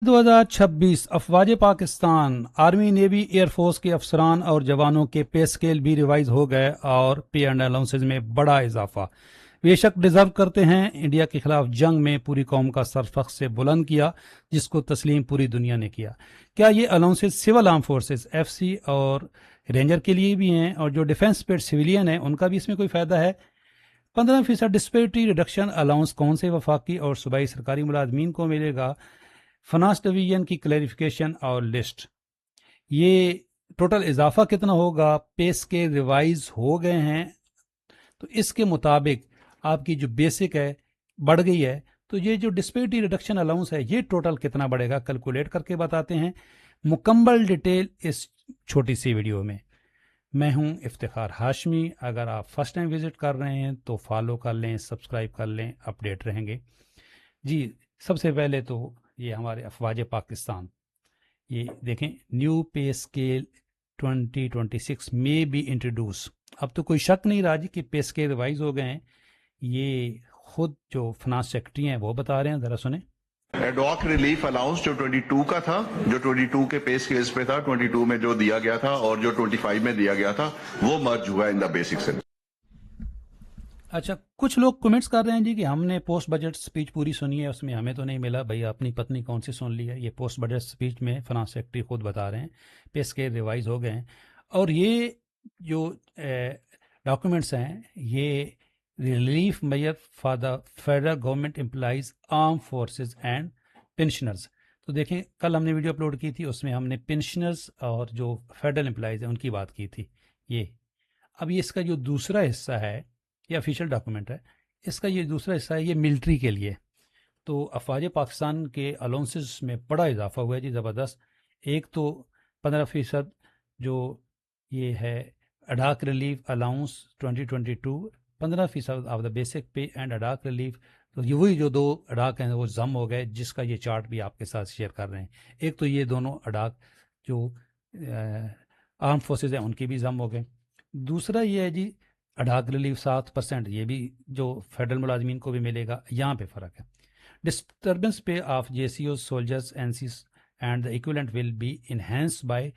2026 अफवाज Pakistan army navy air force के अफसरान और जवानों के पे स्केल भी रिवाइज हो गए और पे एंड अलाउंसेज में बड़ा इजाफा। बेशक डिजर्व करते हैं। इंडिया के खिलाफ जंग में पूरी कौम का सर फख्र से बुलंद किया, जिसको तस्लीम पूरी दुनिया ने किया। क्या ये allowances civil arm forces FC और रेंजर के लिए भी हैं, और जो डिफेंस पेड सिविलियन है उनका भी इसमें कोई फ़ायदा है? 15% डिस्पेरिटी रिडक्शन अलाउंस कौन से वफाकी और सूबाई सरकारी मुलाजमीन को मिलेगा? फाइनेंस डिवीजन की क्लैरिफिकेशन और लिस्ट। ये टोटल इजाफा कितना होगा? पेस के रिवाइज हो गए हैं, तो इसके मुताबिक आपकी जो बेसिक है बढ़ गई है, तो ये जो डिस्पेरिटी रिडक्शन अलाउंस है ये टोटल कितना बढ़ेगा कैलकुलेट करके बताते हैं। मुकम्मल डिटेल इस छोटी सी वीडियो में। मैं हूं इफ्तिखार हाशमी। अगर आप फर्स्ट टाइम विजिट कर रहे हैं तो फॉलो कर लें, सब्सक्राइब कर लें, अपडेट रहेंगे जी। सबसे पहले तो ये हमारे अफवाज पाकिस्तान, ये देखें, न्यू पे स्केल 2026 में बी इंट्रोड्यूस। अब तो कोई शक नहीं रहा जी कि पे स्केल रिवाइज हो गए हैं। ये खुद जो फाइनेंस सेक्रेटरी हैं वो बता रहे हैं, ज़रा सुने। एडॉक रिलीफ अलाउंस जो 22 का था, जो 22 के पे स्केल्स पे था, 22 में जो दिया गया था और जो 25 में दिया गया था, वो मर्ज हुआ इन द बेसिक से। अच्छा, कुछ लोग कमेंट्स कर रहे हैं जी कि हमने पोस्ट बजट स्पीच पूरी सुनी है, उसमें हमें तो नहीं मिला। भाई अपनी पत्नी कौन सी सुन ली है? ये पोस्ट बजट स्पीच में फाइनेंस सेक्रेटरी खुद बता रहे हैं पे स्केल रिवाइज हो गए हैं। और ये जो डॉक्यूमेंट्स हैं ये relief measure for the federal government employees arm forces and pensioners. तो देखें, कल हमने वीडियो अपलोड की थी, उसमें हमने पेंशनर्स और जो फेडरल एम्प्लॉइज हैं उनकी बात की थी। ये अब ये इसका जो दूसरा हिस्सा है, ये ऑफिशियल डॉक्यूमेंट है, इसका ये दूसरा हिस्सा है, ये मिलिट्री के लिए। तो अफवाज पाकिस्तान के अलाउंसेस में बड़ा इजाफा हुआ है जी, ज़बरदस्त। एक तो 15% जो ये है ad hoc relief allowance 2022, 15% of the basic pay and ad hoc relief. तो ये वही जो दो अडाक हैं वो जम हो गए, जिसका ये चार्ट भी आपके साथ शेयर कर रहे हैं। एक तो ये दोनों अडाक जो आर्म फोर्सेज हैं उनके भी जम हो गए। दूसरा ये है जी अडाक रिलीफ 7%, ये भी जो फेडरल मुलाजमीन को भी मिलेगा, यहाँ पे फ़र्क है। Disturbance pay of JCO soldiers NCs and the equivalent will be enhanced by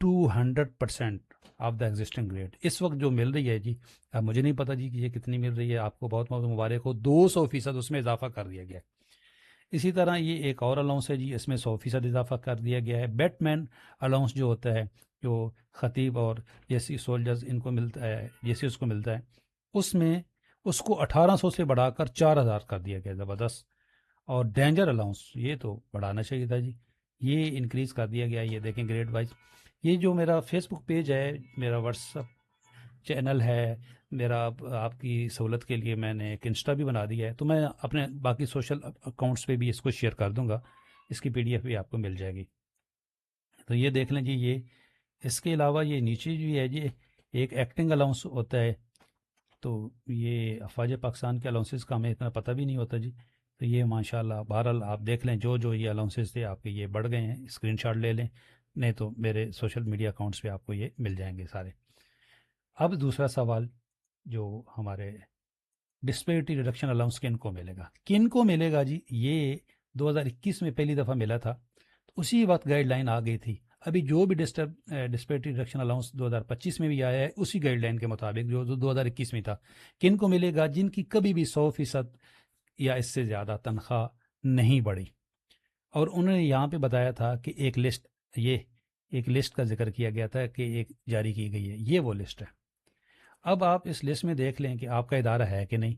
200% of the existing grade. इस वक्त जो मिल रही है जी, अब मुझे नहीं पता जी कि ये कितनी मिल रही है, आपको बहुत बहुत मुबारक हो, 200% उसमें इजाफा कर दिया गया है। इसी तरह ये एक और अलाउंस है जी, इसमें 100% इजाफा कर दिया गया है। बैटमैन अलाउंस जो होता है, जो खतीब और जैसी सोल्जर्स इनको मिलता है, जैसे उसको मिलता है, उसमें उसको 1800 से बढ़ाकर 4000 कर दिया गया, ज़बरदस्त। और डेंजर अलाउंस ये तो बढ़ाना चाहिए था जी, ये इंक्रीज़ कर दिया गया। ये देखें ग्रेड वाइज। ये जो मेरा फेसबुक पेज है, मेरा व्हाट्सअप चैनल है, मेरा आपकी सहूलत के लिए मैंने एक इंस्टा भी बना दिया है, तो मैं अपने बाकी सोशल अकाउंट्स पे भी इसको शेयर कर दूंगा। इसकी PDF भी आपको मिल जाएगी, तो ये देख लें जी। ये इसके अलावा ये नीचे जो है जी, एक एक्टिंग अलाउंस होता है। तो ये अफवाज पाकिस्तान के अलाउंसेस का हमें इतना पता भी नहीं होता जी। तो ये माशाल्लाह, बहरहाल आप देख लें, जो जो ये अलाउंसेस थे आपके ये बढ़ गए हैं, स्क्रीनशॉट ले लें, नहीं तो मेरे सोशल मीडिया अकाउंट्स पे आपको ये मिल जाएंगे सारे। अब दूसरा सवाल जो हमारे डिस्पेरिटी रिडक्शन अलाउंस किन को मिलेगा, किन को मिलेगा जी? ये 2021 में पहली दफ़ा मिला था, तो उसी वक्त गाइडलाइन आ गई थी। अभी जो भी डिस्पेरिटी रिडक्शन अलाउंस 2025 में भी आया है, उसी गाइडलाइन के मुताबिक जो 2021 में था। किन को मिलेगा? जिनकी कभी भी 100% या इससे ज़्यादा तनख्वाह नहीं बढ़ी। और उन्होंने यहाँ पे बताया था कि एक लिस्ट, ये एक लिस्ट का जिक्र किया गया था कि एक जारी की गई है, ये वो लिस्ट है। अब आप इस लिस्ट में देख लें कि आपका इदारा है कि नहीं।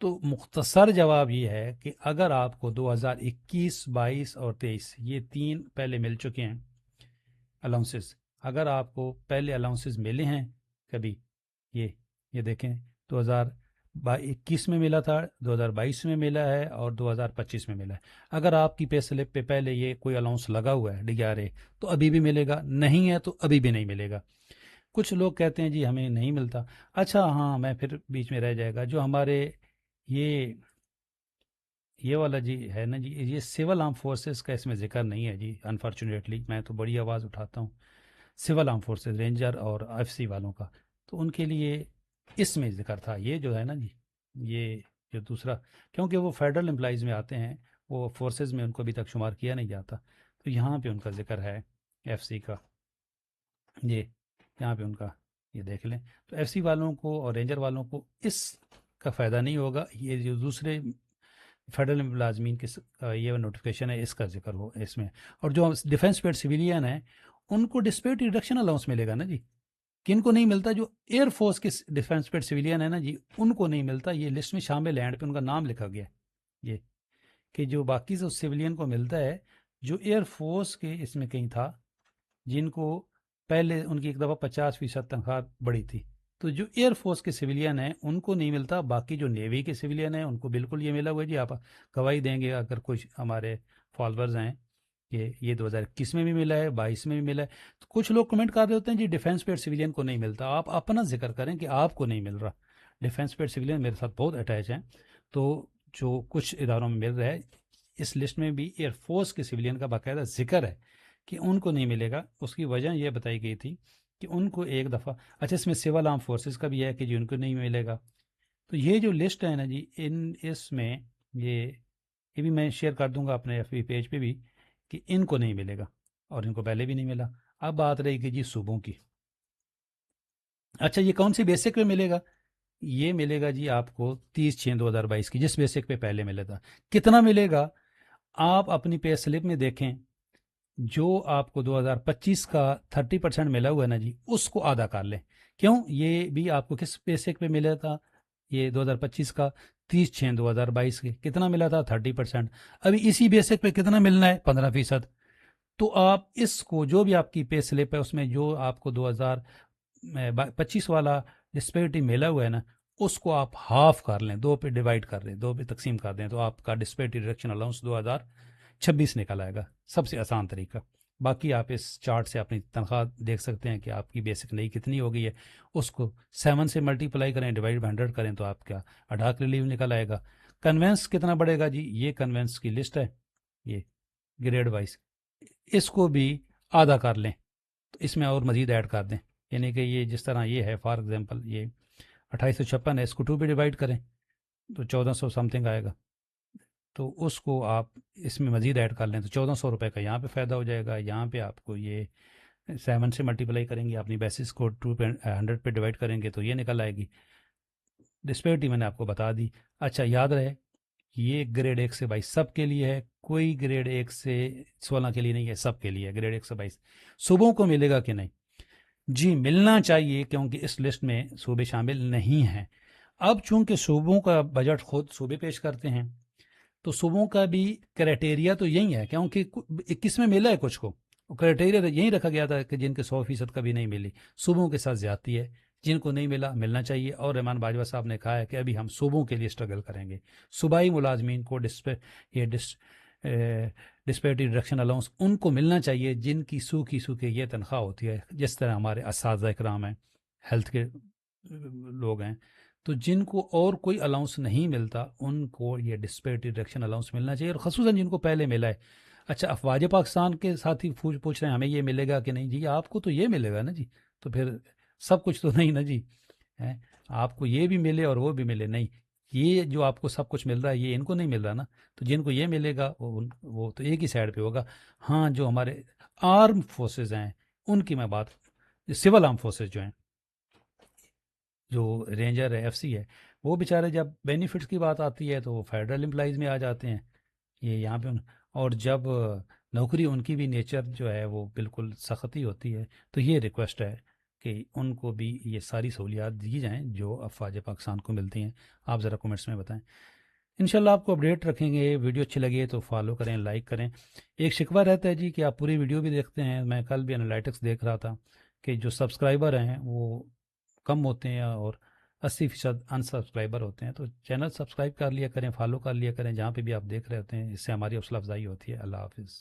तो मुख्तसर जवाब ये है कि अगर आपको 2021, 22 और 23 ये तीन पहले मिल चुके हैं अलाउंसेस, अगर आपको पहले अलाउंसेस मिले हैं कभी, ये देखें 2021 में मिला था, 2022 में मिला है और 2025 में मिला है। अगर आपकी पे स्लिप पे पहले ये कोई अलाउंस लगा हुआ है DRA, तो अभी भी मिलेगा, नहीं है तो अभी भी नहीं मिलेगा। कुछ लोग कहते हैं जी हमें नहीं मिलता। अच्छा हाँ, मैं फिर बीच में रह जाएगा जो हमारे ये ये वाला जी है ना जी, ये सिविल आर्म फोर्सेस का इसमें जिक्र नहीं है जी, अनफॉर्चुनेटली। मैं तो बड़ी आवाज़ उठाता हूँ सिविल आर्म फोर्सेस, रेंजर और FC वालों का, तो उनके लिए इसमें जिक्र था। ये जो है ना जी, ये जो दूसरा, क्योंकि वो फेडरल एम्प्लॉइज़ में आते हैं, وہ فورسز میں ان کو ابھی تک شمار کیا نہیں جاتا. تو یہاں پہ ان کا ذکر ہے ایف سی کا. یہ یہاں پہ ان کا یہ دیکھ لیں. تو ایف سی والوں کو اور رینجر والوں کو اس کا فائدہ نہیں ہوگا. یہ جو دوسرے فیڈرل ملازمین کے یہ نوٹیفکیشن ہے اس کا ذکر ہو اس میں. اور جو ڈیفینس پیڈ سویلین ہیں ان کو ڈسپیٹ ریڈکشن الاؤنس ملے گا نا جی. کن کو نہیں ملتا؟ جو ایئر فورس کے ڈیفینس پیڈ سویلین ہے نا جی ان کو نہیں ملتا. یہ لسٹ میں شامل ہے، اینڈ پہ ان کا نام لکھا گیا یہ کہ جو باقی سے سویلین کو ملتا ہے جو ایئر فورس کے اس میں کہیں تھا جن کو پہلے ان کی ایک دفعہ 50% تنخواہ بڑھی تھی. تو جو ایئر فورس کے سویلین ہیں ان کو نہیں ملتا. باقی جو نیوی کے سویلین ہیں ان کو بالکل یہ ملا ہوا ہے جی. آپ گواہی دیں گے اگر کچھ ہمارے فالوورز ہیں کہ یہ 2021 میں بھی ملا ہے، 22 میں بھی ملا ہے. تو کچھ لوگ کمنٹ کر رہے ہوتے ہیں جی ڈیفینس پیڈ سویلین کو نہیں ملتا. آپ اپنا ذکر کریں کہ آپ کو نہیں مل رہا. ڈیفینس پیڈ سویلین میرے ساتھ بہت اٹیچ ہیں. تو جو کچھ اداروں میں مل رہا ہے اس لسٹ میں بھی ایئر فورس کے سویلین کا باقاعدہ ذکر ہے کہ ان کو نہیں ملے گا. اس کی وجہ یہ بتائی گئی تھی کہ ان کو ایک دفعہ اچھا اس میں سول آرم فورسز کا بھی ہے کہ جی ان کو نہیں ملے گا. تو یہ جو لسٹ ہے نا جی اس میں یہ بھی میں شیئر کر دوں گا اپنے ایف بی پیج پہ بھی کہ ان کو نہیں ملے گا اور ان کو پہلے بھی نہیں ملا. اب بات رہی کہ جی صوبوں کی. اچھا یہ کون سی بیسک پہ ملے گا؟ یہ ملے گا جی آپ کو 30/6/2022 کی، جس بیسک پہ پہلے ملا تھا. کتنا ملے گا؟ آپ اپنی پے سلپ میں دیکھیں جو آپ کو 2025 کا 30% ملا ہوا ہے نا جی اس کو آدھا کر لیں. کیوں؟ یہ بھی آپ کو کس بیسک پہ ملا تھا؟ یہ 2025 کا 30/6/2022 کے کتنا ملا تھا؟ 30%. ابھی اسی بیسک پہ کتنا ملنا ہے؟ 15%. تو آپ اس کو جو بھی آپ کی پے سلپ ہے اس میں جو آپ کو 2025 والا ڈسپیرٹی ملا ہوا ہے نا اس کو آپ ہاف کر لیں، 2 پہ ڈیوائڈ کر دیں، 2 پہ تقسیم کر دیں تو آپ کا ڈسپیرٹی ریڈکشن الاؤنس 2026 نکل آئے گا. سب سے آسان طریقہ. باقی آپ اس چارٹ سے اپنی تنخواہ دیکھ سکتے ہیں کہ آپ کی بیسک نئی کتنی ہو گئی ہے. اس کو 7 سے ملٹیپلائی کریں، ڈیوائڈ 100 کریں تو آپ کا اڈاک ریلیو نکل آئے گا. کنوینس کتنا بڑھے گا جی؟ یہ کنوینس کی لسٹ ہے یہ گریڈ وائز. اس کو بھی آدھا کر لیں تو اس میں اور مزید ایڈ کر دیں. یعنی کہ یہ جس طرح یہ ہے فار ایگزامپل یہ 2856 ہے، اس کو 2 پہ ڈیوائڈ کریں تو 1400 سم تھنگ آئے گا. تو اس کو آپ اس میں مزید ایڈ کر لیں تو 1400 روپے کا یہاں پہ فائدہ ہو جائے گا. یہاں پہ آپ کو یہ 7 سے ملٹیپلائی کریں گے، اپنی بیسس کو 100 پہ ڈیوائڈ کریں گے تو یہ نکل آئے گی. ڈسپیرٹی میں نے آپ کو بتا دی. اچھا یاد رہے یہ گریڈ 1 سے 22 سب کے لیے ہے، کوئی گریڈ 1 سے 16 کے لیے نہیں ہے، سب کے لیے ہے گریڈ 1 سے 22. صوبوں کو ملے گا کہ نہیں؟ جی ملنا چاہیے کیونکہ اس لسٹ میں صوبے شامل نہیں ہیں. اب چونکہ صوبوں کا بجٹ خود صوبے پیش کرتے ہیں تو صوبوں کا بھی کرائٹیریا تو یہی ہے کیونکہ 21 میں ملا ہے کچھ کو. کرائٹیریا یہی رکھا گیا تھا کہ جن کے 100% کبھی نہیں ملی. صوبوں کے ساتھ زیادتی ہے، جن کو نہیں ملا ملنا چاہیے. اور رحمان باجوہ صاحب نے کہا ہے کہ ابھی ہم صوبوں کے لیے اسٹرگل کریں گے. صوبائی ملازمین کو ڈسپیرٹی ریڈکشن الاؤنس ان کو ملنا چاہیے جن کی سوکھی یہ تنخواہ ہوتی ہے، جس طرح ہمارے اساتذہ اکرام ہیں، ہیلتھ کے لوگ ہیں. تو جن کو اور کوئی الاؤنس نہیں ملتا ان کو یہ ڈسپیرٹی ریڈکشن الاؤنس ملنا چاہیے، اور خصوصاً جن کو پہلے ملا ہے. اچھا افواج پاکستان کے ساتھی پوچھ رہے ہیں ہمیں یہ ملے گا کہ نہیں. جی آپ کو تو یہ ملے گا نا جی، تو پھر سب کچھ تو نہیں نا جی. آپ کو یہ بھی ملے اور وہ بھی ملے نہیں، یہ جو آپ کو سب کچھ مل رہا ہے یہ ان کو نہیں مل رہا نا. تو جن کو یہ ملے گا وہ تو ایک ہی سائڈ پہ ہوگا. ہاں جو ہمارے آرم فورسز ہیں ان کی میں بات، سول آرم فورسز جو ہیں، جو رینجر ہے، ایف سی ہے، وہ بیچارے جب بینیفٹس کی بات آتی ہے تو وہ فیڈرل امپلائیز میں آ جاتے ہیں. یہ یہاں پہ اور جب نوکری ان کی بھی نیچر جو ہے وہ بالکل سختی ہوتی ہے. تو یہ ریکویسٹ ہے کہ ان کو بھی یہ ساری سہولیات دی جائیں جو افواج پاکستان کو ملتی ہیں. آپ ذرا کومنٹس میں بتائیں. انشاءاللہ آپ کو اپڈیٹ رکھیں گے. ویڈیو اچھی لگے تو فالو کریں، لائک کریں. ایک شکوہ رہتا ہے جی کہ آپ پوری ویڈیو بھی دیکھتے ہیں. میں کل بھی انالائٹکس دیکھ رہا تھا کہ جو سبسکرائبر ہیں وہ کم ہوتے ہیں اور 80% ان سبسکرائبر ہوتے ہیں. تو چینل سبسکرائب کر لیا کریں، فالو کر لیا کریں جہاں پہ بھی آپ دیکھ رہے ہوتے ہیں. اس سے ہماری حوصلہ افزائی ہوتی ہے. اللہ حافظ.